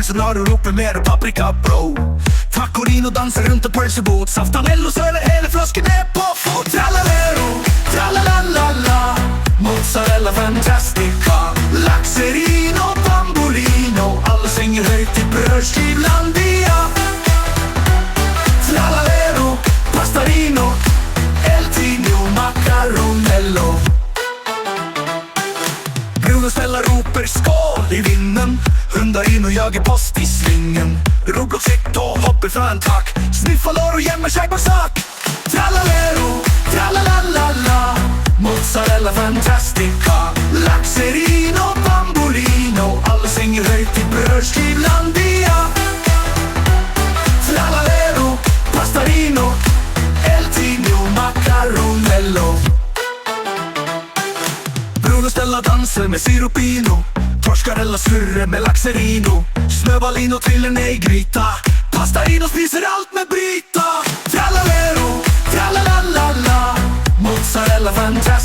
Senario roper mer paprika bro. Tacorino dansar runt en pölsebåt. Saftanello söler hela flaskan är på fot. Tralalero, tralalala, mozzarella fantastica, laxerino, bambolino. Alla sjunger högt i brödskivlandia. Tralalero, pastarino, el tino, macaronello. Bruna ställa roper skål i vinden. Hundar in och jagar post i svingen. Roblox sitt och hoppar från en tak. Sniffar och gömmer sig på sak. Tralalero, tralalalala, mozzarella fantastica, laxerino, bambolino. Alla sjunger högt i brödskivlandia. Tralalero, pastarino, el tino, macaronello. Bruno ställa danser med sirupino. Torskarella snurre med laxerino. Snöballino trillar ner i gryta. Pastarino spiser allt med bryta. Tralalero, tralalalala, mozzarella fantastica.